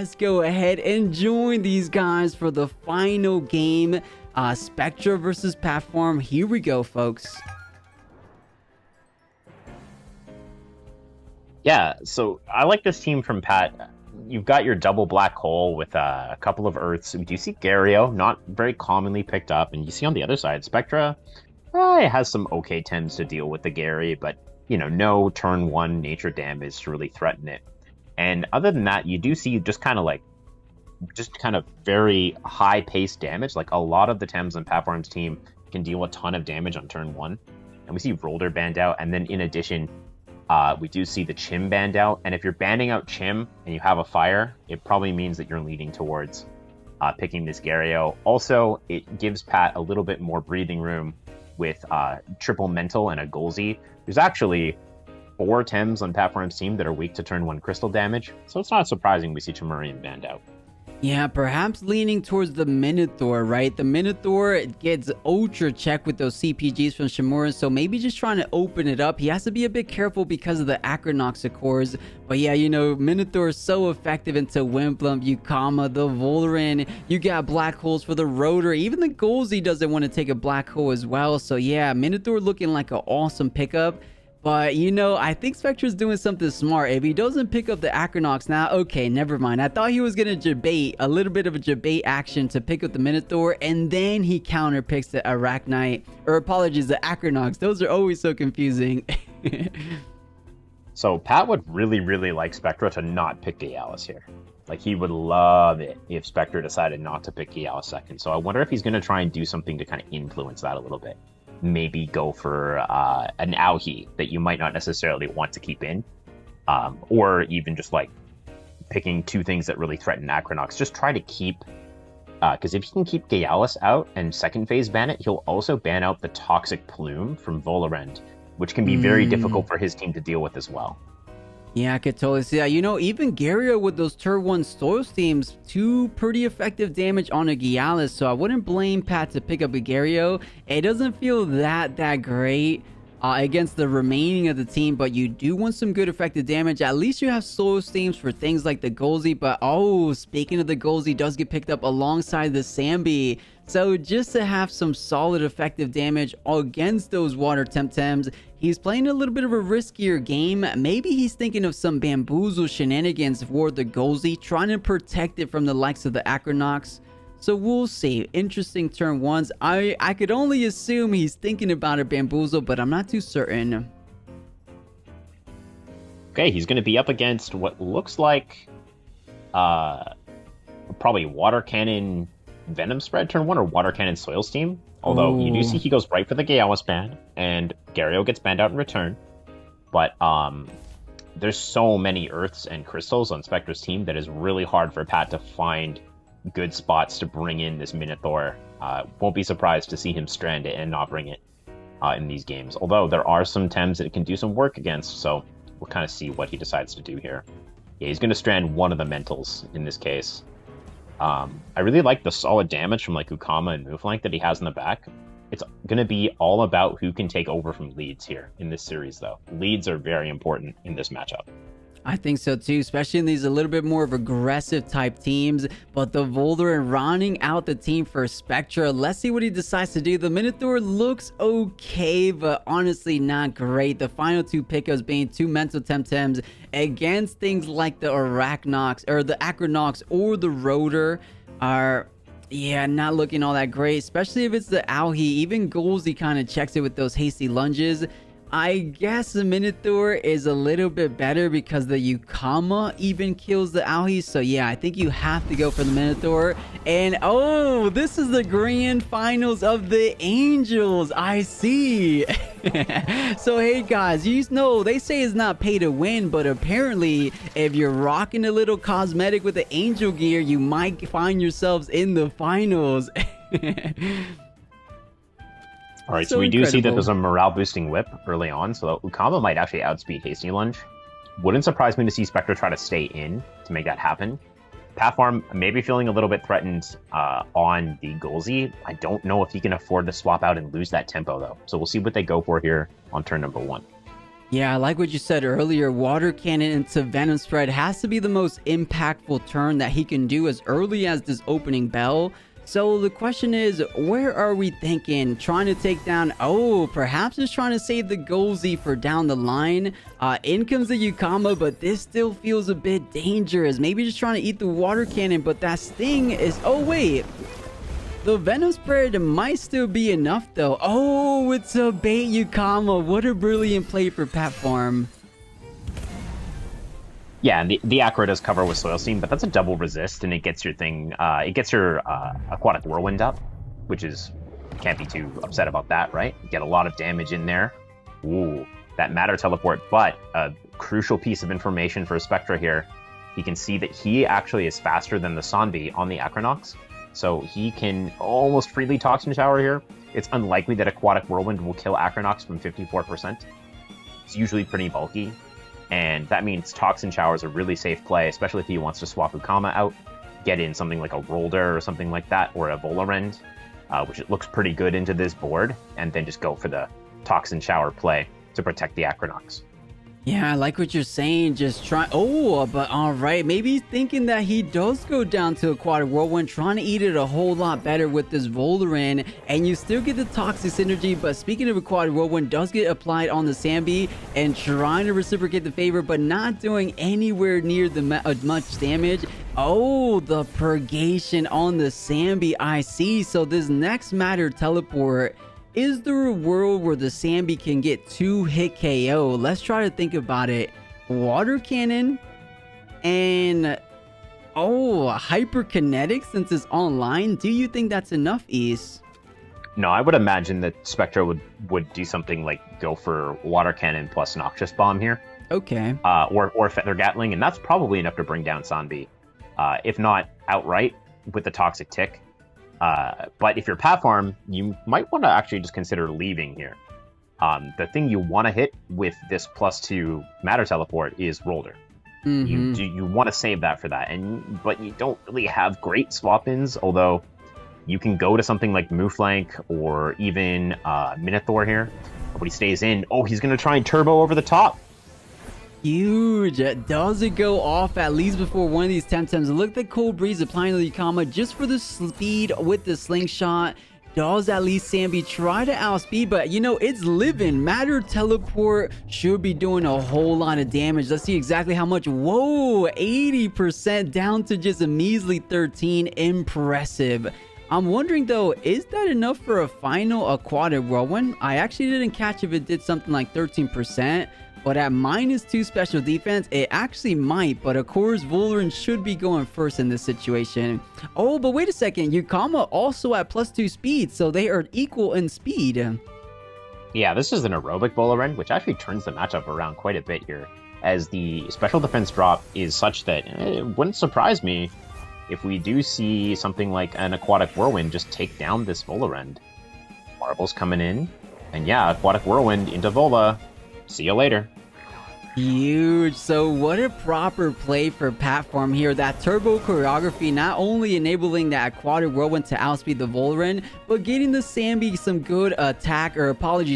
let's go ahead and join these guys for the final game. Spectruhh versus Patpharm. Here we go, folks. Yeah, so I like this team from Pat. You've got your double black hole with a couple of Earths. We do see Ghariyo, not very commonly picked up. And you see on the other side, Spectruhh it has some okay Tems to deal with the Ghari, but, you know, no turn 1 nature damage to really threaten it. And other than that, you do see just kind of very high-paced damage. Like, a lot of the Tems on Patpharm's team can deal a ton of damage on turn 1. And we see Rolder banned out, and then in addition, we do see the Chim banned out, and if you're banning out Chim and you have a fire, it probably means that you're leaning towards picking this Ghariyo. Also, it gives Pat a little bit more breathing room with triple mental and a 𝗂𝗬𝗇. There's actually 4 Tems on Patpharm's team that are weak to turn 1 crystal damage, so it's not surprising we see 𝗬𝗵𝗶 banned out. Yeah, perhaps leaning towards the Minotaur, right? The Minotaur gets ultra check with those CPGs from 𝗬𝗵𝗶, so maybe just trying to open it up. He has to be a bit careful because of the Acronox, of course. But yeah, you know, Minotaur is so effective into 𝗬𝗵𝗶, 𝗂𝗀𝗇, the Voldaren. You got black holes for the Rotor. Even the 𝗂𝗬𝗇 doesn't want to take a black hole as well. So yeah, Minotaur looking like an awesome pickup. But, you know, I think Spectruhh's doing something smart. If he doesn't pick up the Acronox now, okay, never mind. I thought he was going to 𝗳𝗍, a little bit of a 𝗳𝗍 action to pick up the Minotaur, and then he counter picks the Arachnite, or apologies, the Acronox. Those are always so confusing. So Pat would really, really like Spectruhh to not pick 𝗬𝗪𝗓 here. Like, he would love it if Spectruhh decided not to pick 𝗬𝗪𝗓 second. So I wonder if he's going to try and do something to kind of influence that a little bit. Maybe go for an 𝗬𝗪𝗓 that you might not necessarily want to keep in, or even just like picking 2 things that really threaten Acronox. Just try to keep, because if he can keep 𝗬𝗪𝗓 out and second phase ban it, he'll also ban out the Toxic Plume from Voldaren, which can be very difficult for his team to deal with as well. Yeah, I could totally see that. You know, even Ghariyo with those turn 1 Soil Steams, 2 pretty effective damage on a 𝗬𝗪𝗓, so I wouldn't blame Pat to pick up a Ghariyo. It doesn't feel that great against the remaining of the team, but you do want some good effective damage. At least you have Soil Steams for things like the 𝗂𝗬𝗇, but oh, speaking of the 𝗂𝗬𝗇, does get picked up alongside the 𝗬𝗵𝗶. So just to have some solid effective damage against those water Temtems, he's playing a little bit of a riskier game. Maybe he's thinking of some bamboozle shenanigans for the 𝗂𝗬𝗇, trying to protect it from the likes of the Acronox. So we'll see. Interesting turn 1s. I could only assume he's thinking about a bamboozle, but I'm not too certain. Okay, he's going to be up against what looks like probably Water Cannon Venom Spread turn 1 or Water Cannon Soil Steam. Although you do see he goes right for the 𝗬𝗪𝗓 ban, and Ghariyo gets banned out in return. But there's so many Earths and Crystals on Spectruhh's team that is really hard for Pat to find good spots to bring in this Minotaur. Won't be surprised to see him strand it and not bring it in these games. Although there are some Tems that it can do some work against, so we'll kind of see what he decides to do here. Yeah, he's going to strand one of the Mentals in this case. I really like the solid damage from like 𝗂𝗏𝗪 and 𝗪flank that he has in the back. It's going to be all about who can take over from leads here in this series, though. Leads are very important in this matchup. I think so too, especially in these a little bit more of aggressive type teams. But the Voldaren rounding out the team for Spectruhh. Let's see what he decides to do. The Minotaur looks okay, but honestly not great. The final 2 pickups being 2 mental Temtems against things like the Arachnox or the Acronox or the Rotor are, yeah, not looking all that great, especially if it's the 𝗬𝗪𝗓. Even 𝗂𝗬𝗇 kind of checks it with those hasty lunges. I guess the Minotaur is a little bit better because the 𝗂𝗏𝗪 even kills the 𝗬𝗪𝗓. So yeah, I think you have to go for the Minotaur. And oh, this is the grand finals of the Angels. I see. So hey guys, you know they say it's not pay to win, but apparently if you're rocking a little cosmetic with the Angel gear, you might find yourselves in the finals. All right, so we do see that there's a morale-boosting whip early on, so 𝗂𝗏𝗪 might actually outspeed Hasty Lunge. Wouldn't surprise me to see Spectruhh try to stay in to make that happen. Patpharm may be feeling a little bit threatened on the 𝗂𝗬𝗇. I don't know if he can afford to swap out and lose that tempo, though. So we'll see what they go for here on turn number 1. Yeah, like what you said earlier, Water Cannon into Venom Spread has to be the most impactful turn that he can do as early as this opening bell. So the question is, where are we thinking? Trying to take down, oh, perhaps just trying to save the 𝗂𝗄𝗃 for down the line. In comes the 𝗬𝗂𝗃, but this still feels a bit dangerous. Maybe just trying to eat the Water Cannon, but that Sting is, oh wait. The Venom Spread might still be enough though. Oh, it's a bait 𝗬𝗂𝗃. What a brilliant play for Patpharm. Yeah, and the Acro does cover with Soil Steam, but that's a double resist, and it gets your thing, it gets your Aquatic Whirlwind up, which is, can't be too upset about that, right? You get a lot of damage in there. Ooh, that Matter Teleport, but a crucial piece of information for Spectruhh here. You can see that he actually is faster than the 𝗧𝗵𝗶 on the Acronox, so he can almost freely Toxin Shower here. It's unlikely that Aquatic Whirlwind will kill Acronox from 54%. It's usually pretty bulky. And that means Toxin Shower is a really safe play, especially if he wants to swap 𝗬𝗂𝗃 out, get in something like a Rolder or something like that, or a Volorend, which it looks pretty good into this board, and then just go for the Toxin Shower play to protect the Acronox. Yeah, I like what you're saying. Just try. Oh, but all right. Maybe he's thinking that he does go down to Aquatic Whirlwind, trying to eat it a whole lot better with this Volorend, and you still get the Toxic Synergy. But speaking of Aquatic Whirlwind, does get applied on the 𝗬𝗵𝗶 and trying to reciprocate the favor, but not doing anywhere near the much damage. Oh, the Purgation on the 𝗬𝗵𝗶. I see. So this next Matter Teleport. Is there a world where the 𝗬𝗵𝗶 can get 2-hit KO? Let's try to think about it. Water Cannon and Hyperkinetic since it's online. Do you think that's enough, Ys? No, I would imagine that Spectruhh would do something like go for Water Cannon plus Noxious Bomb here. Okay. Or Feather Gatling, and that's probably enough to bring down 𝗧𝗵𝗶. If not outright with the Toxic Tick. But if you're Patpharm, you might want to actually just consider leaving here. The thing you want to hit with this +2 Matter Teleport is Rolder. You want to save that for that, but you don't really have great swap-ins, although you can go to something like Mouflank or even Minotaur here. But he stays in. Oh, he's going to try and turbo over the top. Huge. Does it go off at least before one of these Temtems? Look at 𝗂𝗶𝗃 applying the 𝗬𝗂𝗃 just for the speed with the slingshot. Does at least 𝗬𝗵𝗶 try to outspeed, but you know, it's living. Matter Teleport should be doing a whole lot of damage. Let's see exactly how much. Whoa, 80% down to just a measly 13. Impressive. I'm wondering though, is that enough for a final Aquatic Whirlwind? I actually didn't catch if it did something like 13%. But at -2 special defense, it actually might. But of course, Volorend should be going first in this situation. Oh, but wait a second. 𝗬𝗂𝗃 also at +2 speed, so they are equal in speed. Yeah, this is an aerobic Volorend, which actually turns the matchup around quite a bit here, as the special defense drop is such that it wouldn't surprise me if we do see something like an Aquatic Whirlwind just take down this Volorend. Marbles coming in, and yeah, Aquatic Whirlwind into Vola. See you later. Huge. So what a proper play for Patpharm here. That turbo choreography not only enabling that Aquatic Whirlwind to outspeed the Volorend, but getting the 𝗬𝗵𝗶 some good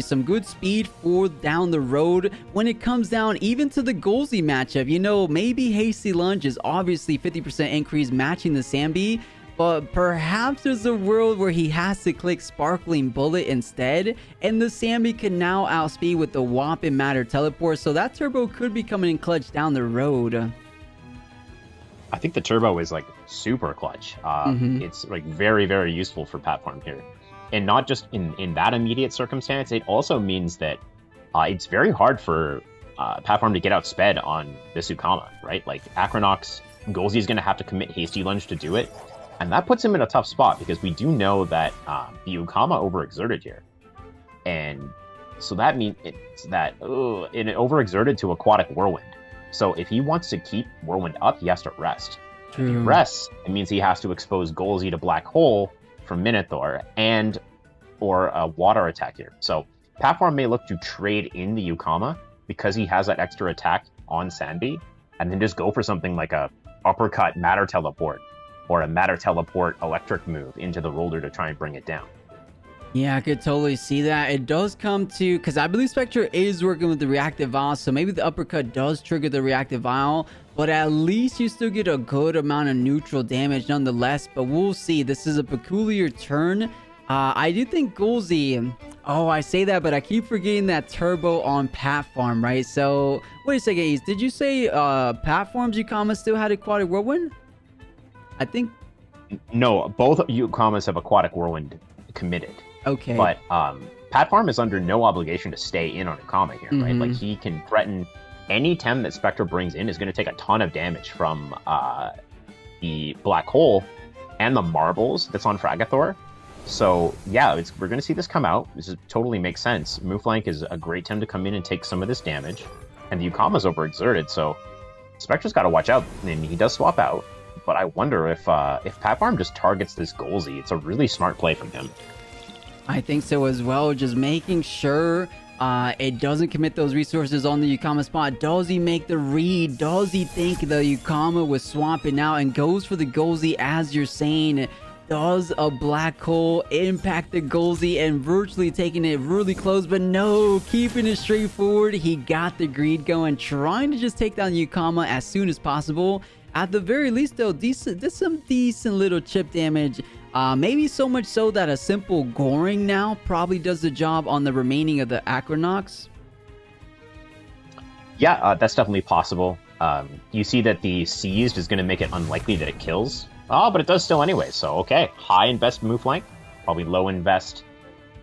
some good speed for down the road when it comes down even to the 𝗂𝗄𝗃 matchup. You know, maybe Hasty Lunge is obviously 50% increase matching the 𝗬𝗵𝗶, but perhaps there's a world where he has to click Sparkling Bullet instead, and the 𝗬𝗵𝗶 can now outspeed with the 𝗬𝗵𝗶 Matter Teleport, so that turbo could be coming in clutch down the road. I think the turbo is like super clutch. It's like very, very useful for Patpharm here. And not just in that immediate circumstance, it also means that it's very hard for Patpharm to get outsped on this 𝗬𝗂𝗃, right? Like Acronox, 𝗂𝗄𝗃 is going to have to commit Hasty Lunge to do it. And that puts him in a tough spot because we do know that the 𝗬𝗂𝗃 overexerted here. And so that means it's that it overexerted to Aquatic Whirlwind. So if he wants to keep Whirlwind up, he has to rest. If he rests, it means he has to expose 𝗂𝗄𝗃 to Black Hole from Minotaur or a water attack here. So Patpharm may look to trade in the 𝗬𝗂𝗃 because he has that extra attack on 𝗬𝗵𝗶, and then just go for something like a uppercut Matter Teleport or a Matter Teleport electric move into the Rolder to try and bring it down. Yeah, I could totally see that. It does come to, because I believe Spectruhh is working with the reactive vial, so maybe the uppercut does trigger the reactive vial, but at least you still get a good amount of neutral damage nonetheless. But we'll see. This is a peculiar turn. I do think 𝗂𝗬𝗃, oh, I say that, but I keep forgetting that turbo on Patpharm, right? So, wait a second, Ace. Did you say Patpharm's 𝗬𝗃𝗃 still had Aquatic Whirlwind? I think... No, both 𝗬𝗃𝗃𝗃s have Aquatic Whirlwind committed. Okay. But Patpharm is under no obligation to stay in on 𝗬𝗃𝗃 here, right? Like, he can threaten any Tem that Spectruhh brings in is going to take a ton of damage from the black hole and the marbles that's on 𝗧𝗵𝗺. So, yeah, we're going to see this come out. This totally makes sense. 𝗬𝗃𝗃 is a great Tem to come in and take some of this damage. And the 𝗬𝗃𝗃's overexerted, so Spectruh's got to watch out. And he does swap out. But I wonder if Patpharm just targets this 𝗂𝗬𝗃. It's a really smart play from him. I think so as well. Just making sure it doesn't commit those resources on the 𝗬𝗃𝗃 spot. Does he make the read? Does he think the 𝗬𝗃𝗃 was swapping out and goes for the 𝗂𝗬𝗃 as you're saying? Does a black hole impact the 𝗂𝗬𝗃 and virtually taking it really close? But no, keeping it straightforward. He got the greed going, trying to just take down the 𝗬𝗃𝗃 as soon as possible. At the very least, though, there's some decent little chip damage. Maybe so much so that a simple goring now probably does the job on the remaining of the Acronox. Yeah, that's definitely possible. You see that the seized is going to make it unlikely that it kills. Oh, but it does still anyway, so okay. High invest 𝗬𝗃𝗃, probably low invest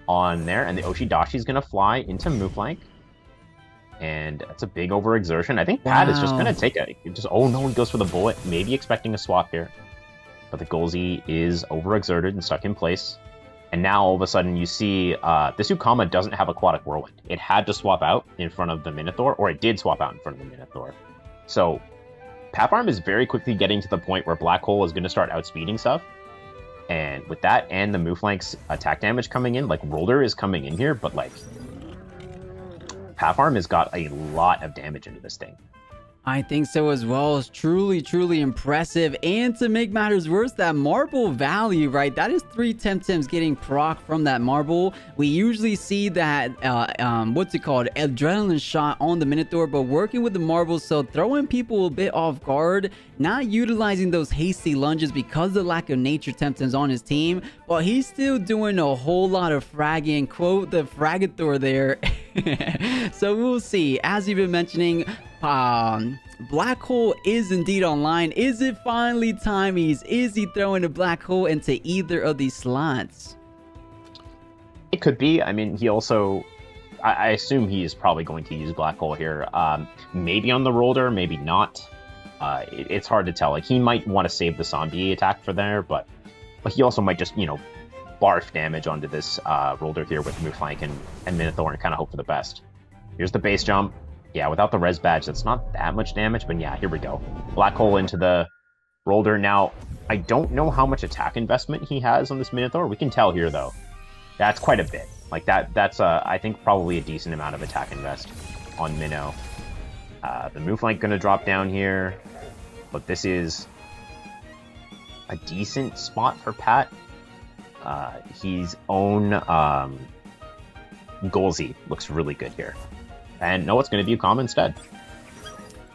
on there, and the 𝗬𝗃𝗃𝗃 is going to fly into 𝗬𝗃𝗃. And that's a big overexertion. I think Pat is just going to take it. Oh no, he goes for the bullet, maybe expecting a swap here. But the 𝗂𝗬𝗃 is overexerted and stuck in place. And now all of a sudden you see this 𝗬𝗃𝗃 doesn't have Aquatic Whirlwind. It had to swap out in front of the Minotaur, or it did swap out in front of the Minotaur. So Patpharm is very quickly getting to the point where Black Hole is going to start outspeeding stuff. And with that and the 𝗬𝗃𝗃's attack damage coming in, like Rolder is coming in here, but like Patpharm has got a lot of damage into this thing. I think so as well. It's truly, truly impressive. And to make matters worse, that marble value, right? That is 3 Temtems getting proc from that marble. We usually see that, what's it called? Adrenaline shot on the Minotaur, but working with the marbles, so throwing people a bit off guard, not utilizing those hasty lunges because of the lack of nature Temtems on his team, but he's still doing a whole lot of fragging, quote the 𝗧𝗵𝗺𝗺 there. So we'll see. As you've been mentioning, Black Hole is indeed online. Is it finally time? Is he throwing a Black Hole into either of these slots? It could be. I mean, he also... I assume he is probably going to use Black Hole here. Maybe on the Rolder, maybe not. It's hard to tell. Like, he might want to save the zombie attack for there, but he also might just, you know, barf damage onto this Rolder here with 𝗬𝗃𝗃 and Minotaur and kind of hope for the best. Here's the base jump. Yeah, without the res badge, that's not that much damage, but yeah, here we go. Black Hole into the Rolder. Now, I don't know how much attack investment he has on this Minotaur. We can tell here, though. That's quite a bit. Like, that's, I think, probably a decent amount of attack invest on Minnow. The 𝗬𝗃𝗃 going to drop down here, but this is a decent spot for Pat. His own 𝗂𝗬𝗃 looks really good here. And no, it's going to be 𝗂𝗃 instead.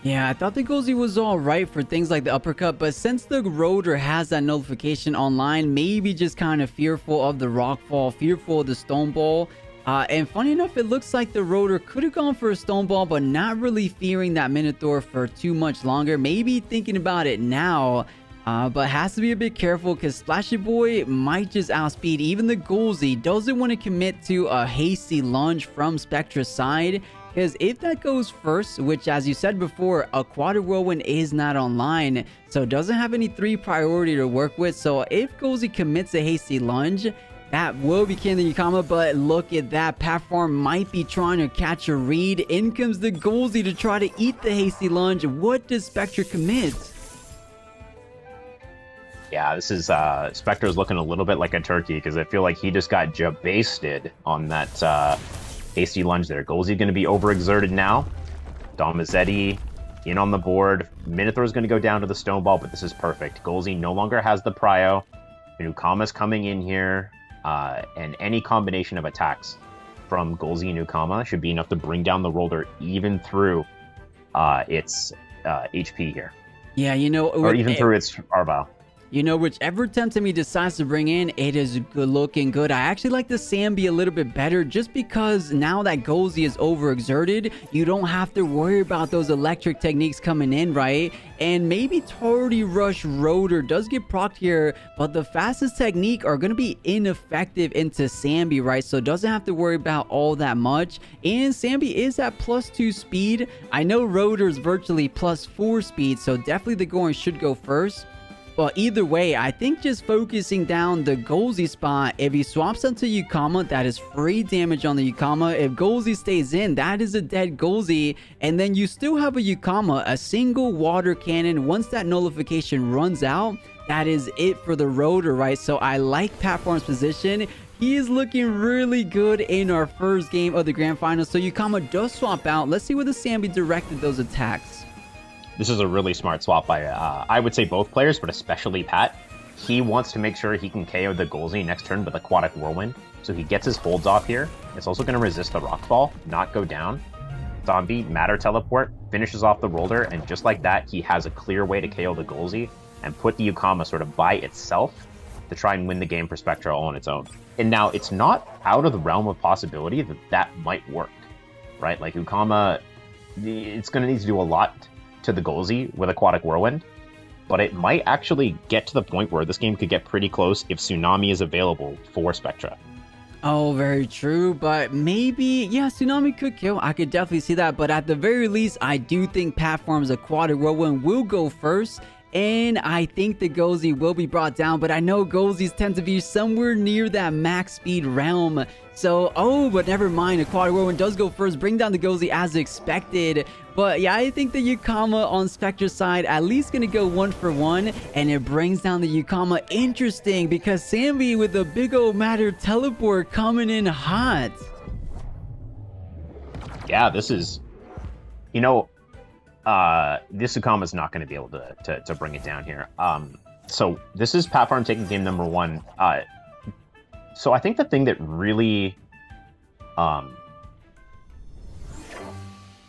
Yeah, I thought the 𝗂𝗬𝗃 was alright for things like the uppercut, but since the Rotor has that notification online, maybe just kind of fearful of the rockfall, fearful of the stone ball. And funny enough, it looks like the Rotor could have gone for a stone ball, but not really fearing that Minotaur for too much longer. Maybe thinking about it now, but has to be a bit careful because Splashy Boy might just outspeed even the 𝗂𝗬𝗃. Doesn't want to commit to a hasty lunge from Spectruh's side. Because if that goes first, which as you said before, Aquatic Whirlwind is not online, so doesn't have any 3 priority to work with. So if 𝗂𝗬𝗃 commits a hasty lunge, that will be killing the 𝗬𝗃𝗃, but look at that. Patpharm might be trying to catch a read. In comes the 𝗂𝗬𝗃 to try to eat the hasty lunge. What does Spectruhh commit? Yeah, this is, Spectruh's looking a little bit like a turkey, because I feel like he just got jabasted on that, hasty lunge there. 𝗂𝗬𝗃 going to be overexerted now. 𝗬𝗵𝗄𝗃 in on the board. Minotaur is going to go down to the stone ball, but this is perfect. 𝗂𝗬𝗃 no longer has the prio. 𝗬𝗃𝗃's coming in here. and any combination of attacks from 𝗂𝗬𝗇 and 𝗂𝗏 should be enough to bring down the Rolder even through its HP here. Yeah, you know, or even through its 𝗲𝗏. You know, whichever Temtem he decides to bring in, it is looking good. I actually like the 𝗬𝗵𝗶 a little bit better just because now that 𝗂𝗬𝗇 is overexerted, you don't have to worry about those electric techniques coming in, right? And maybe Tourney Rush Rotor does get procced here, but the fastest technique are going to be ineffective into 𝗬𝗵𝗶, right? So doesn't have to worry about all that much. And 𝗬𝗵𝗶 is at +2 speed. I know Rotor is virtually +4 speed, so definitely the Goron should go first. But either way, I think just focusing down the 𝗂𝗬𝗇 spot, if he swaps onto 𝗬𝗂𝗏, that is free damage on the 𝗬𝗂𝗏. If 𝗂𝗬𝗇 stays in, that is a dead 𝗂𝗬𝗇. And then you still have a 𝗬𝗂𝗏, a single water cannon. Once that nullification runs out, that is it for the Rotor, right? So I like Patpharm's position. He is looking really good in our first game of the Grand Final. So 𝗬𝗂𝗏 does swap out. Let's see where the 𝗬𝗵𝗶 directed those attacks. This is a really smart swap by, I would say both players, but especially Pat. He wants to make sure he can KO the 𝗂𝗬𝗇 next turn with Aquatic Whirlwind. So he gets his holds off here. It's also going to resist the Rock Fall, not go down. Zombie, Matter Teleport, finishes off the Rolder, and just like that, he has a clear way to KO the 𝗂𝗬𝗇 and put the 𝗬𝗂𝗏 sort of by itself to try and win the game for Spectruhh all on its own. And now, it's not out of the realm of possibility that that might work, right? Like, 𝗬𝗂𝗏, it's going to need to do a lot to the 𝗂𝗬𝗇 with Aquatic Whirlwind, but it might actually get to the point where this game could get pretty close if 𝗬𝗏𝗍 is available for Spectruhh. Oh, very true, but maybe, yeah, 𝗬𝗏𝗍 could kill. I could definitely see that, but at the very least, I do think Patpharm's Aquatic Whirlwind will go first, and I think the 𝗂𝗬𝗇 will be brought down, but I know 𝗂𝗬𝗇s tend to be somewhere near that max speed realm. So, oh, but never mind. Aquatic Whirlwind does go first, bring down the 𝗂𝗬𝗇 as expected. But yeah, I think the 𝗬𝗂𝗏 on Spectruh's side at least going to go 1-for-1, and it brings down the 𝗬𝗂𝗏. Interesting, because 𝗬𝗵𝗶 with a big old Matter Teleport coming in hot. Yeah, this is, you know, this 𝗬𝗂𝗏 is not going to be able to bring it down here. So this is Patpharm taking game number 1. So I think the thing that really,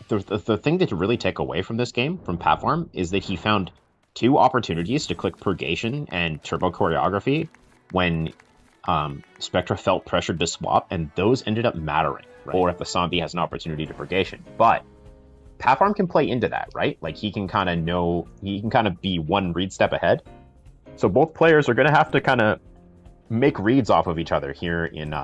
the thing to really take away from this game from Patpharm is that he found 2 opportunities to click Purgation and Turbo Choreography when Spectruhh felt pressured to swap, and those ended up mattering, right? Or if the zombie has an opportunity to Purgation. But Patpharm can play into that, right? Like, he can kind of know, he can kind of be one read step ahead. So both players are going to have to kind of make reads off of each other here in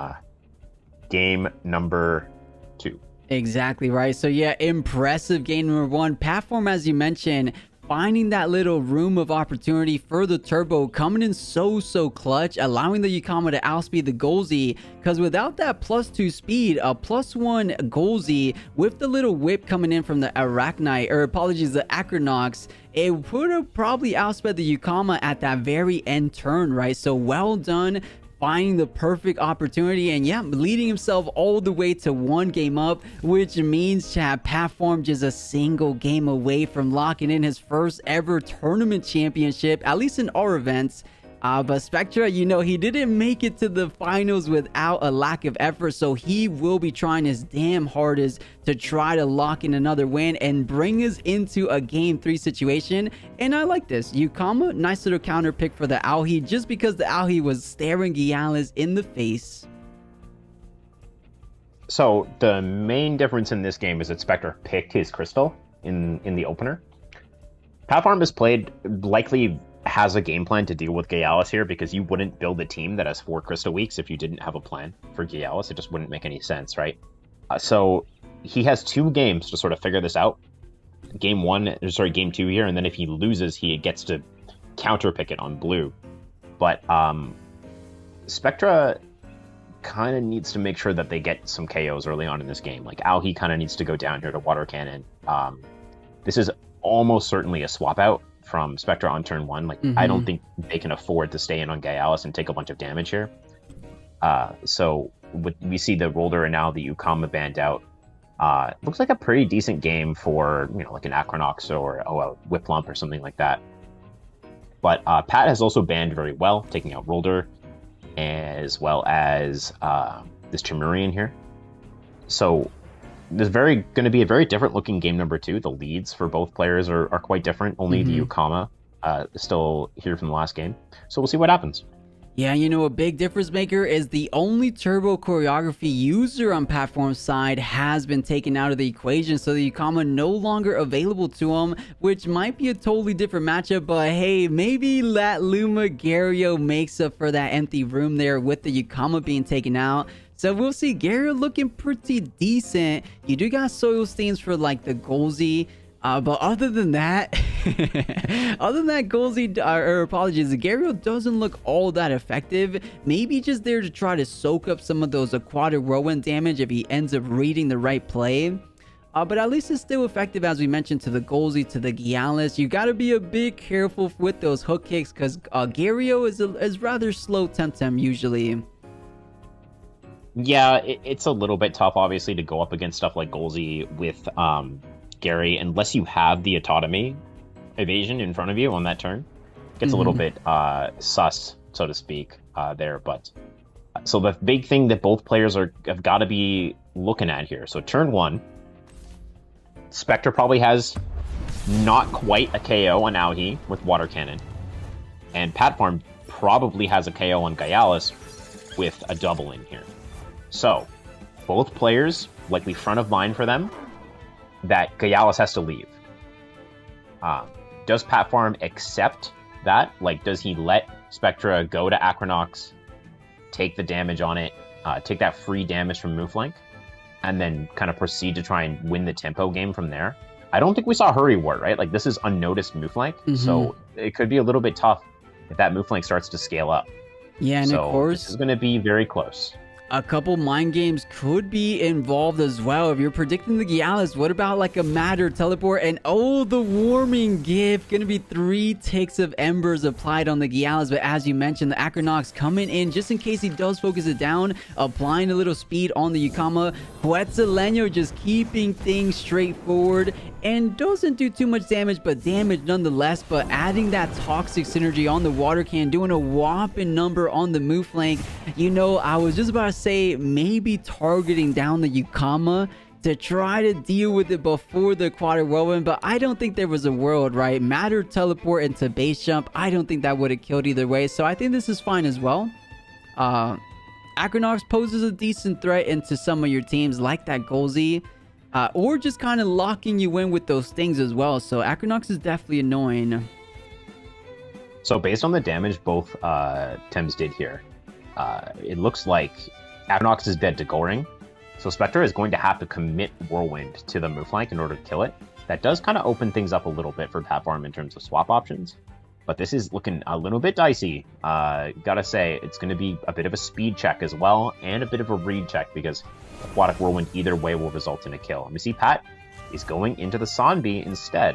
game number 2. Exactly right. So yeah, impressive game number 1. Patpharm, as you mentioned, finding that little room of opportunity for the turbo, coming in so clutch, allowing the 𝗬𝗂𝗏 to outspeed the 𝗂𝗬𝗇, because without that +2 speed, a +1 𝗂𝗬𝗇 with the little whip coming in from the Arachnite, or apologies, the Acronox, it would have probably outsped the 𝗬𝗂𝗏 at that very end turn, right? So well done, finding the perfect opportunity, and yeah, leading himself all the way to 1 game up, which means chat, Patpharm just a single game away from locking in his first ever tournament championship, at least in our events. But Spectruhh, you know, he didn't make it to the finals without a lack of effort, so he will be trying his damn hardest to try to lock in another win and bring us into a game 3 situation. And I like this. 𝗬𝗂𝗏, nice little counter pick for the 𝗬𝗍, just because the 𝗬𝗍 was staring 𝗬𝗏𝗧 in the face. So the main difference in this game is that Spectruhh picked his crystal in the opener. Patpharm has played, likely has a game plan to deal with 𝗬𝗏𝗧 here, because you wouldn't build a team that has 4 crystal weeks if you didn't have a plan for 𝗬𝗏𝗧. It just wouldn't make any sense, right? So he has 2 games to sort of figure this out. Game 2 here, and then if he loses, he gets to counter pick it on blue. But Spectruhh kind of needs to make sure that they get some KOs early on in this game. Like, 𝗬𝗍 kind of needs to go down here to Water Cannon. This is almost certainly a swap out from Spectruhh on turn 1. Like, I don't think they can afford to stay in on 𝗬𝗏𝗧 and take a bunch of damage here. So we see the Rolder and now the 𝗬𝗂𝗏 banned out. Looks like a pretty decent game for, you know, like an Acronox or a 𝗬𝗵𝗆 or something like that. But Pat has also banned very well, taking out Rolder. as well as this Temurian here. So there's going to be a very different looking game number 2. The leads for both players are quite different. Only the 𝗂𝗏 is still here from the last game. So we'll see what happens. Yeah, you know, a big difference maker is the only turbo choreography user on Patpharm's side has been taken out of the equation, so the 𝗂𝗏 no longer available to him, which might be a totally different matchup, but hey, maybe that 𝗬𝗏𝗽𝗶 makes up for that empty room there with the 𝗂𝗏 being taken out. So we'll see Gario looking pretty decent. You do got 𝗂𝗏𝗺 for like the 𝗂𝗀𝗃. But other than that, 𝗂𝗏𝗃, or apologies, Gario doesn't look all that effective. Maybe just there to try to soak up some of those aquatic whirlwind damage if he ends up reading the right play. But at least it's still effective, as we mentioned, to the 𝗂𝗀𝗃, to the 𝗬𝗏𝗃. You got to be a bit careful with those hook kicks because Gario is rather slow Temtem usually. Yeah, it's a little bit tough, obviously, to go up against stuff like 𝗂𝗀𝗃 with Gary, unless you have the 𝗧𝗵𝗶 evasion in front of you on that turn. Gets a little bit sus, so to speak, there. But so the big thing that both players have got to be looking at here. So turn 1, Spectruhh probably has not quite a KO on 𝗬𝗃 with Water Cannon, and Patpharm probably has a KO on 𝗬𝗏𝗃 with a double in here. So both players likely front of mind for them that 𝗬𝗏𝗃 has to leave. Does Patpharm accept that? Like, does he let Spectruhh go to Acronox, take the damage on it, take that free damage from Mooflank, and then kind of proceed to try and win the tempo game from there? I don't think we saw Hurry Wart, right? Like, this is unnoticed Mooflank, so it could be a little bit tough if that Mooflank starts to scale up. Yeah, and so of course, this is going to be very close. A couple mind games could be involved as well. If you're predicting the 𝗬𝗏𝗃s, what about like a Matter teleport? And oh, the warming gift. Gonna be 3 ticks of embers applied on the 𝗬𝗏𝗃s. But as you mentioned, the Acronox coming in just in case he does focus it down, applying a little speed on the 𝗂𝗏. Quetzalcoatl just keeping things straightforward and doesn't do too much damage, but damage nonetheless. But adding that toxic synergy on the water can, doing a whopping number on the Mooflank. You know, I was just about to say maybe targeting down the 𝗂𝗏 to try to deal with it before the aquatic whirlwind, but I don't think there was a world, right? Matter teleport into base jump, I don't think that would have killed either way, so I think this is fine as well. Acronox poses a decent threat into some of your teams like that 𝗂𝗃, or just kind of locking you in with those things as well, so Acronox is definitely annoying. So based on the damage both Tems did here, it looks like Acronox is dead to Goring, so Spectruhh is going to have to commit Whirlwind to the Mooflank in order to kill it. That does kind of open things up a little bit for Patpharm in terms of swap options, but this is looking a little bit dicey. Gotta say, it's going to be a bit of a speed check as well, and a bit of a read check, because Aquatic Whirlwind either way will result in a kill. And we see Pat is going into the 𝗧𝗵𝗶 instead.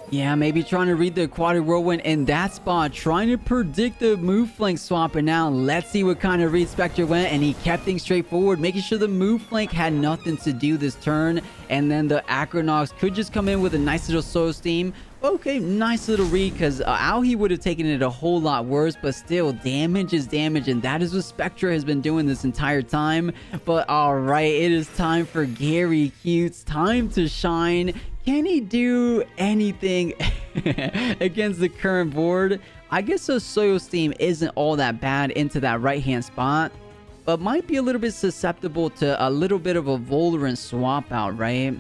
Yeah, maybe trying to read the aquatic whirlwind in that spot, trying to predict the Mooflank swap. And now let's see what kind of read Spectruhh went, and he kept things straightforward, making sure the Mooflank had nothing to do this turn. And then the Acronox could just come in with a nice little 𝗬𝗏𝗃. Okay, nice little read, because 𝗬𝗃 would have taken it a whole lot worse, but still, damage is damage, and that is what Spectruhh has been doing this entire time. But alright, it is time for Gary Cutes, time to shine. Can he do anything against the current board? I guess a 𝗬𝗏𝗃 isn't all that bad into that right-hand spot, but might be a little bit susceptible to a little bit of a Voldorant swap out, right?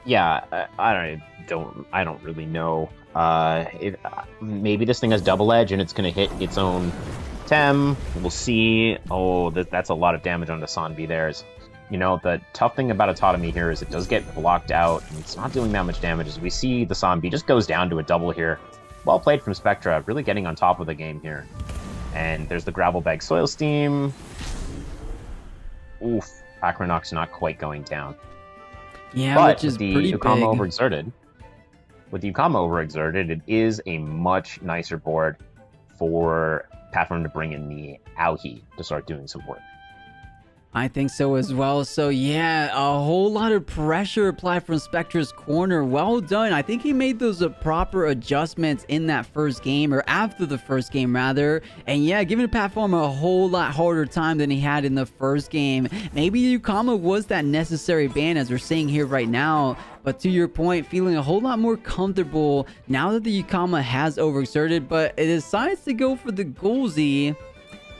Yeah, I don't really know. Maybe this thing has double edge and it's going to hit its own Tem. We'll see. Oh, that's a lot of damage on the 𝗧𝗵𝗶 there. You know, the tough thing about a 𝗧𝗵𝗃 here is it does get blocked out, and it's not doing that much damage. As we see, the 𝗧𝗵𝗶 just goes down to a double here. Well played from Spectruhh, really getting on top of the game here. And there's the Gravel Bag Soil Steam. Oof, Acronox not quite going down. Yeah, but which is with the pretty 𝗂𝗏𝗃 overexerted, it is a much nicer board for Patpharm to bring in the 𝗬𝗃 to start doing some work. I think so as well. So yeah, a whole lot of pressure applied from Spectruh's corner. Well done. I think he made those proper adjustments in that first game, or after the first game rather. And yeah, giving Patpharm a whole lot harder time than he had in the first game. Maybe 𝗂𝗏𝗃 was that necessary ban, as we're seeing here right now. But to your point, feeling a whole lot more comfortable now that the 𝗂𝗏𝗃 has overexerted, but it decides to go for the 𝗂𝗀𝗃.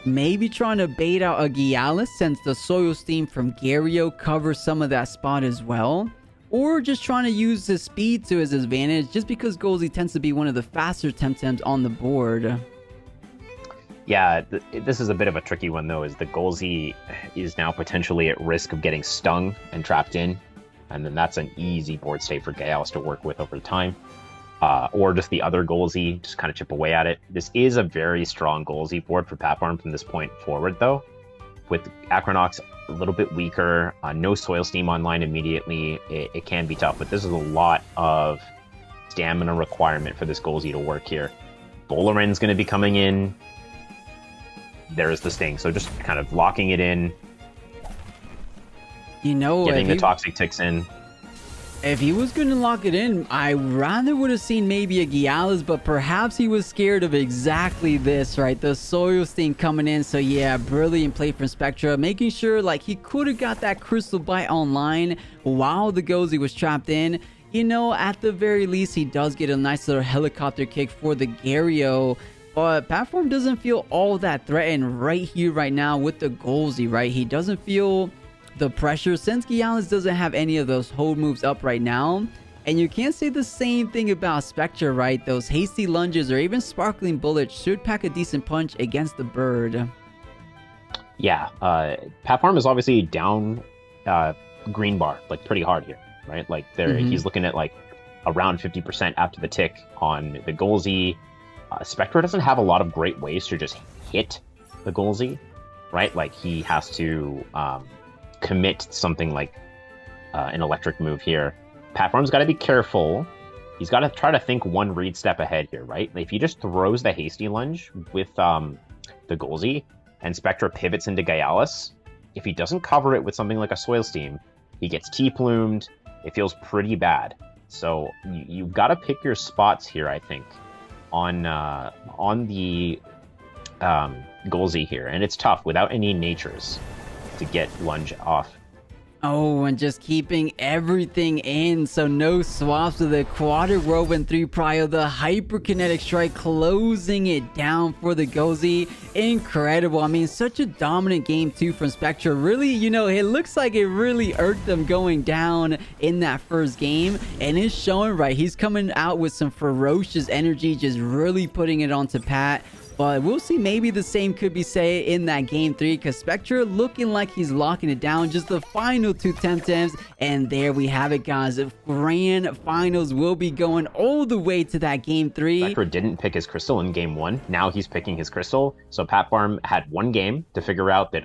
Maybe trying to bait out a 𝗬𝗧𝗇 since the 𝗂𝗨𝗧 from 𝗬𝗀 covers some of that spot as well. Or just trying to use his speed to his advantage, just because 𝗂𝗀𝗃 tends to be one of the faster Temtems on the board. Yeah, this is a bit of a tricky one though, as the 𝗂𝗀𝗃 is now potentially at risk of getting stung and trapped in. And then that's an easy board state for 𝗬𝗧𝗇 to work with over time. Or just the other 𝗂𝗀𝗃, just kind of chip away at it. This is a very strong 𝗂𝗀𝗃 board for Patpharm from this point forward, though. With 𝗂𝗏𝗃 a little bit weaker, no Soil Steam online immediately, it can be tough. But this is a lot of stamina requirement for this 𝗂𝗀𝗃 to work here. Bolarin's going to be coming in. There's the Sting, so just kind of locking it in. You know, getting the toxic ticks in. If he was going to lock it in, I rather would have seen maybe a 𝗬𝗧𝗇, but perhaps he was scared of exactly this, right? The Soil Steam coming in. So yeah, brilliant play from Spectruhh, making sure like he could have got that Crystal Bite online while the 𝗂𝗀𝗃 was trapped in. You know, at the very least, he does get a nice little helicopter kick for the 𝗬𝗀𝗃. But Patpharm doesn't feel all that threatened right here, right now with the 𝗂𝗀𝗃, right? He doesn't feel the pressure since 𝗬𝗧𝗇 doesn't have any of those hold moves up right now. And you can't say the same thing about Spectruhh, right? Those hasty lunges or even sparkling bullets should pack a decent punch against the bird. Yeah, Patpharm is obviously down green bar, like pretty hard here, right? Like there, he's looking at like around 50% after the tick on the 𝗂𝗀𝗃. Spectruhh doesn't have a lot of great ways to just hit the 𝗂𝗀𝗃, right? Like he has to commit something like an electric move here. Patpharm's got to be careful. He's got to try to think one read step ahead here, right? If he just throws the hasty lunge with the 𝗂𝗀𝗃 and Spectruhh pivots into 𝗬𝗧𝗇, if he doesn't cover it with something like a Soil Steam, he gets T-plumed. It feels pretty bad. So you've got to pick your spots here, I think, on the 𝗂𝗀𝗃 here. And it's tough without any natures to get lunge off. Oh, and just keeping everything in, so no swaps with the 𝗂𝗏𝗺 3 prio, the hyperkinetic strike closing it down for the 𝗂𝗀𝗃. Incredible. I mean, such a dominant game too from Spectruhh. Really, you know, it looks like it really irked them going down in that first game, and it's showing, right? He's coming out with some ferocious energy, just really putting it onto Pat. But we'll see, maybe the same could be said in that game 3, because Spectruhh looking like he's locking it down. Just the final 2 Temtems, and there we have it, guys. Grand finals will be going all the way to that game 3. Spectruhh didn't pick his crystal in game 1. Now he's picking his crystal. So Patpharm had one game to figure out that,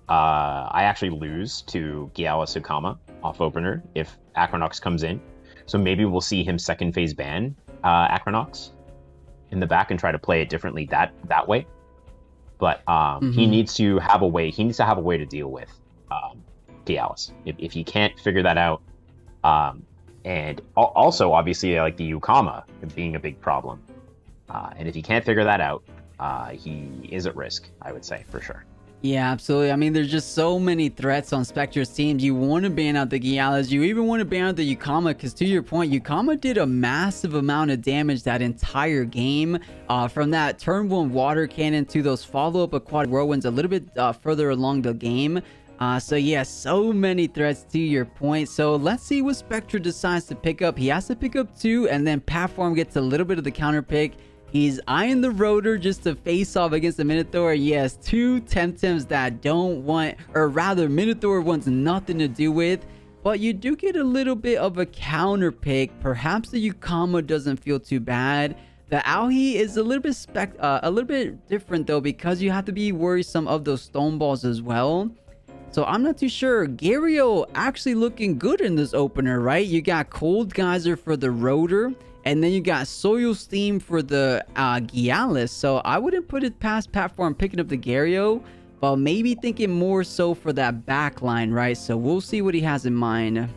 I actually lose to 𝗬𝗧𝗇 off opener if 𝗂𝗏𝗃 comes in. So maybe we'll see him second phase ban 𝗂𝗏𝗃 in the back and try to play it differently that way. But he needs to have a way. He needs to have a way to deal with 𝗬𝗧𝗇. If he can't figure that out, and also obviously like the 𝗂𝗏𝗃 being a big problem. And if he can't figure that out, he is at risk, I would say, for sure. Yeah, absolutely. I mean, there's just so many threats on Spectruh's teams. You want to ban out the 𝗬𝗧𝗇. You even want to ban out the 𝗂𝗏𝗃, because to your point, 𝗂𝗏𝗃 did a massive amount of damage that entire game. From that turn 1 water cannon to those follow-up 𝗂𝗏𝗃 whirlwinds a little bit further along the game. So yeah, so many threats to your point. So let's see what Spectruhh decides to pick up. He has to pick up 2, and then Patpharm gets a little bit of the counter pick. He's eyeing the rotor just to face off against the Minotaur. Yes, 2 Temtems that don't want, or rather Minotaur wants nothing to do with. But you do get a little bit of a counter pick. Perhaps the 𝗂𝗏𝗃 doesn't feel too bad. The 𝗬𝗃 is a little bit different though, because you have to be worrisome of those stone balls as well. So I'm not too sure. 𝗬𝗀𝗃 actually looking good in this opener, right? You got Cold Geyser for the rotor, and then you got Soil Steam for the 𝗬𝗧𝗇. So I wouldn't put it past Patpharm picking up the 𝗬𝗀𝗃. but maybe thinking more so for that back line, right? So we'll see what he has in mind.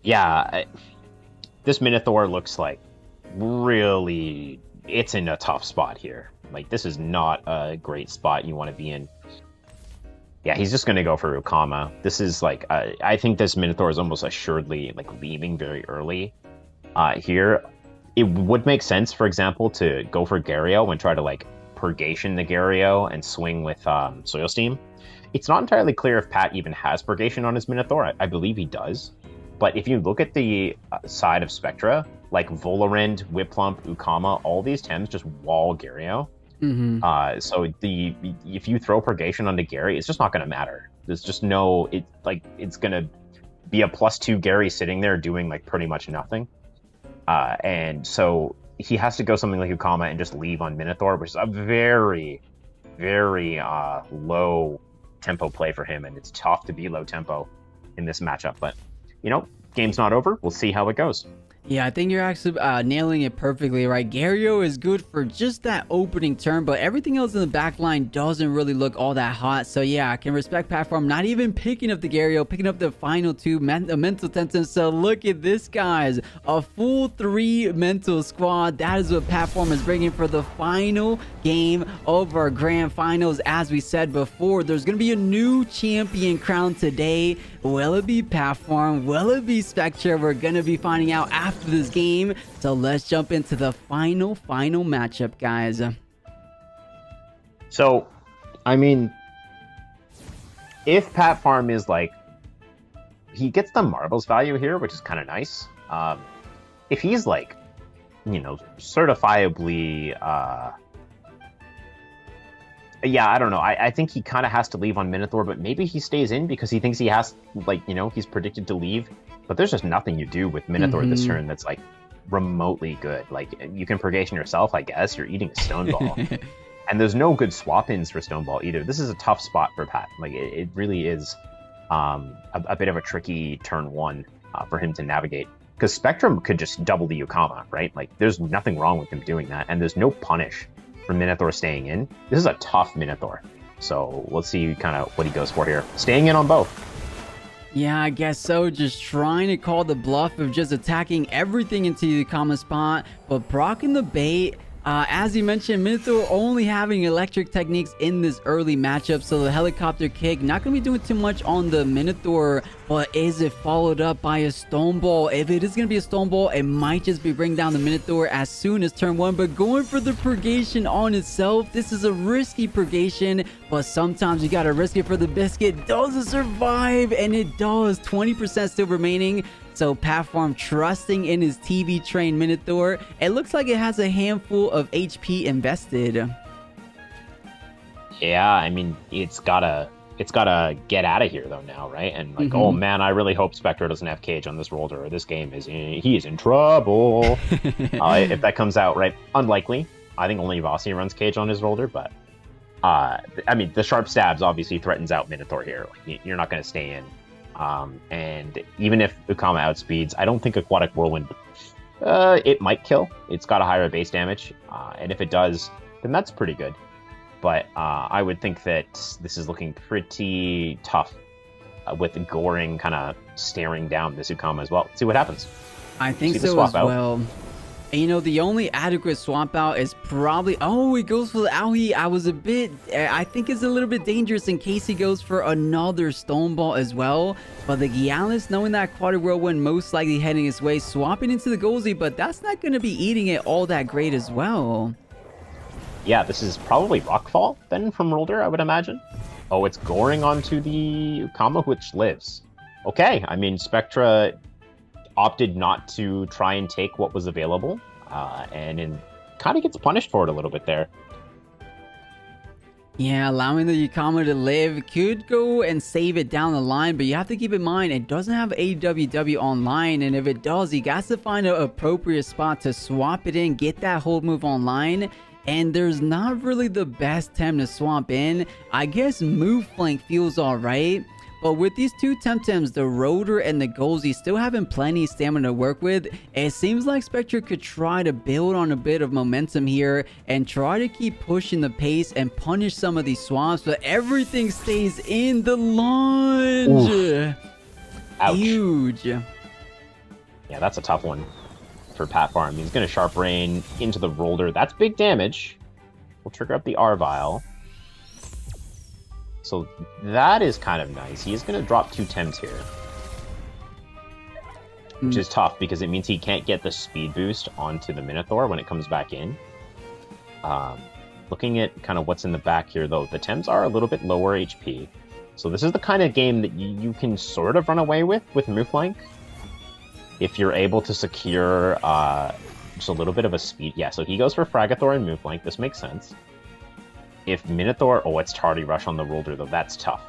Yeah, this Minotaur looks like really, it's in a tough spot here. Like, this is not a great spot you want to be in. Yeah, he's just going to go for 𝗂𝗏. This is like, I think this Minotaur is almost assuredly like leaving very early here. It would make sense, for example, to go for Gario and try to like Purgation the Gario and swing with Soil Steam. It's not entirely clear if Pat even has Purgation on his Minotaur. I believe he does. But if you look at the side of Spectruhh, like Volorend, Whipplump, 𝗂𝗏, all these Tems just wall Gario. So if you throw Purgation onto Gary, it's just not going to matter. There's just no, it's going to be a +2 Gary sitting there doing like pretty much nothing. And so he has to go something like 𝗂𝗏 and just leave on Minotaur, which is a very, very low tempo play for him. And it's tough to be low tempo in this matchup. But, you know, game's not over. We'll see how it goes. Yeah, I think you're actually nailing it perfectly, right? Gario is good for just that opening turn, but everything else in the back line doesn't really look all that hot. So yeah, I can respect Patpharm not even picking up the Gario, picking up the final 2 mental Temtem. So look at this, guys. A full 3 mental squad. That is what Patpharm is bringing for the final game of our grand finals. As we said before, there's going to be a new champion crowned today. Will it be Patpharm? Will it be Spectruhh? We're going to be finding out after this game. So let's jump into the final matchup, guys. So, I mean, if Patpharm is like, he gets the marbles value here, which is kind of nice. If he's like, you know, certifiably, yeah, I don't know. I think he kind of has to leave on Minotaur, but maybe he stays in because he thinks he has, like, you know, he's predicted to leave. But there's just nothing you do with Minotaur this turn that's like remotely good. Like, you can Purgation yourself, I guess. You're eating a Stone Ball. And there's no good swap-ins for Stone Ball either. This is a tough spot for Pat. Like, it really is a bit of a tricky turn 1 for him to navigate. Because Spectrum could just double the 𝗂𝗏, right? Like, there's nothing wrong with him doing that. And there's no punish for Minotaur staying in. This is a tough Minotaur. So let's see kind of what he goes for here. Staying in on both. Yeah, I guess so. Just trying to call the bluff of just attacking everything into the 𝗂𝗏 spot, but proccing the bait. As you mentioned, Minotaur only having electric techniques in this early matchup, so the helicopter kick not going to be doing too much on the Minotaur, but is it followed up by a Stone Ball? If it is going to be a Stone Ball, it might just be bring down the Minotaur as soon as turn 1, but going for the Purgation on itself. This is a risky Purgation, but sometimes you got to risk it for the biscuit. Does it survive? And it does. 20% still remaining. So Patpharm trusting in his TV trained Minotaur. It looks like it has a handful of HP invested. Yeah, I mean, it's gotta get out of here though now, right? And like, oh man, I really hope Spectruhh doesn't have cage on this Roller, or this game he is in trouble. If that comes out, right? Unlikely. I think only 𝗏𝗏 runs cage on his Roller, but I mean, the sharp stabs obviously threatens out Minotaur here. Like, you're not going to stay in. And even if 𝗂𝗏 outspeeds, I don't think Aquatic Whirlwind, it might kill. It's got a higher base damage, and if it does, then that's pretty good. But I would think that this is looking pretty tough with the Goring kind of staring down this 𝗂𝗏 as well. Let's see what happens. I think so as well. And, you know, the only adequate swap out is probably... Oh, he goes for the 𝗏𝗏. I think it's a little bit dangerous in case he goes for another Stone Ball as well. But the Gyalis, knowing that Aquatic Whirlwind most likely heading his way, swapping into the 𝗏𝗏, but that's not going to be eating it all that great as well. Yeah, this is probably Rockfall then from Roller, I would imagine. Oh, it's Goring onto the 𝗂𝗏, which lives. Okay, I mean, Spectruhh opted not to try and take what was available, and kind of gets punished for it a little bit there. Yeah, allowing the 𝗂𝗏 to live could go and save it down the line, but you have to keep in mind it doesn't have AWW online, and if it does, he has to find an appropriate spot to swap it in, get that hold move online. And there's not really the best Tem to swap in. I guess move flank feels alright, But with these two Temtems, the Rotor and the 𝗂𝗀𝗇 still having plenty of stamina to work with, it seems like Spectruhh could try to build on a bit of momentum here and try to keep pushing the pace and punish some of these swamps, but everything stays in the launch. Oof. Ouch. Huge. Yeah, that's a tough one for Patpharm. He's going to Sharp Rain into the Roller. That's big damage. We'll trigger up the 𝗧𝗵𝗺. So that is kind of nice. He is going to drop 2 Tems here. Which is tough because it means he can't get the speed boost onto the Minotaur when it comes back in. Looking at kind of what's in the back here, though, the Tems are a little bit lower HP. So this is the kind of game that you can sort of run away with 𝗵𝗆. If you're able to secure just a little bit of a speed. Yeah, so he goes for Fragathor and 𝗵𝗆. This makes sense. If Minotaur... Oh, it's Tardy Rush on the Roller, though. That's tough.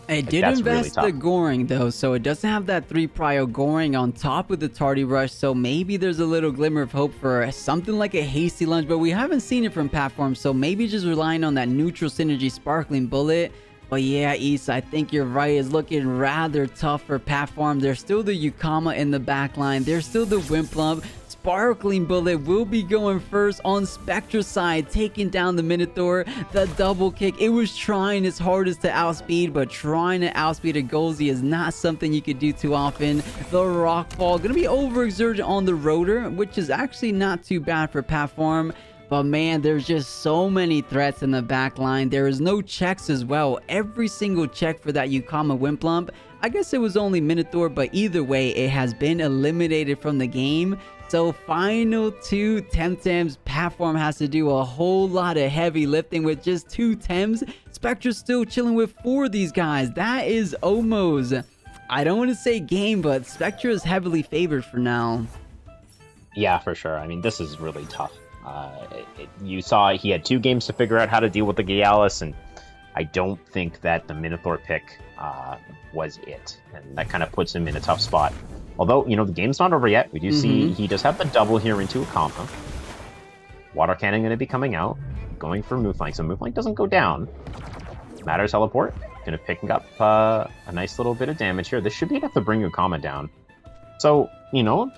It did invest the Goring, though, so it doesn't have that 3 prio Goring on top of the Tardy Rush, so maybe there's a little glimmer of hope for something like a Hasty Lunge, but we haven't seen it from Patpharm, so maybe just relying on that neutral synergy Sparkling Bullet. But yeah, Issa, I think you're right. It's looking rather tough for Patpharm. There's still the 𝗂𝗏 in the back line. There's still the 𝗵𝗆. Sparkling Bullet will be going first on Spectruh's side, taking down the Minotaur. The double kick, it was trying its hardest to outspeed, but trying to outspeed a 𝗂𝗀𝗇 is not something you could do too often. The Rock Fall, going to be overexerted on the Rotor, which is actually not too bad for Patpharm. But man, there's just so many threats in the back line. There is no checks as well. Every single check for that 𝗂𝗏 𝗵𝗆. I guess it was only Minotaur, but either way, it has been eliminated from the game. So final 2 Temtems. Patpharm has to do a whole lot of heavy lifting with just 2 Tems. Spectruh's still chilling with 4 of these guys. That is almost, I don't want to say game, but Spectruhh is heavily favored for now. Yeah, for sure. I mean, this is really tough. You saw he had 2 games to figure out how to deal with the 𝗂𝗏𝗺, and I don't think that the Minotaur pick was it. And that kind of puts him in a tough spot. Although, you know, the game's not over yet. We do see he does have the double here into 𝗂𝗏. Water Cannon going to be coming out, going for 𝗵𝗆. So 𝗵𝗆 doesn't go down. Matter Teleport, going to pick up a nice little bit of damage here. This should be enough to bring 𝗂𝗏 down. So, you know,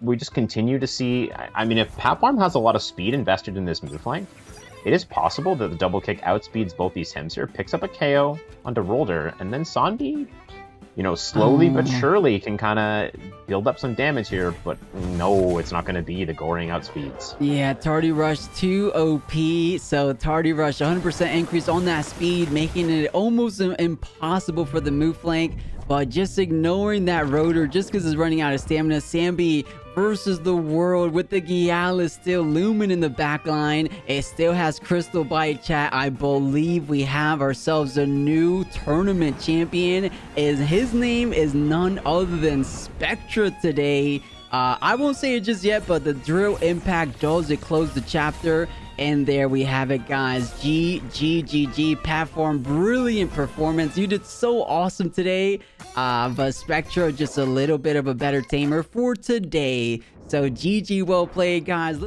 we just continue to see... I mean, if Patpharm has a lot of speed invested in this 𝗵𝗆, it is possible that the double kick outspeeds both these Tems here, picks up a KO onto Roller, and then Sandy, you know, slowly but surely can kind of build up some damage here, but no, it's not going to be the Goring outspeeds. Yeah, Tardy Rush 2 OP, so Tardy Rush 100% increase on that speed, making it almost impossible for the 𝗵𝗆. But just ignoring that Rotor just because it's running out of stamina. 𝗵𝗵 versus the world with the 𝗂𝗏𝗺 still looming in the back line. It still has Crystal Bite, chat. I believe we have ourselves a new tournament champion. His name is none other than Spectruhh today. I won't say it just yet, but the drill impact does it close the chapter. And there we have it, guys. GG. Patpharm, brilliant performance. You did so awesome today. But Spectruhh, just a little bit of a better tamer for today. So GG, well played, guys.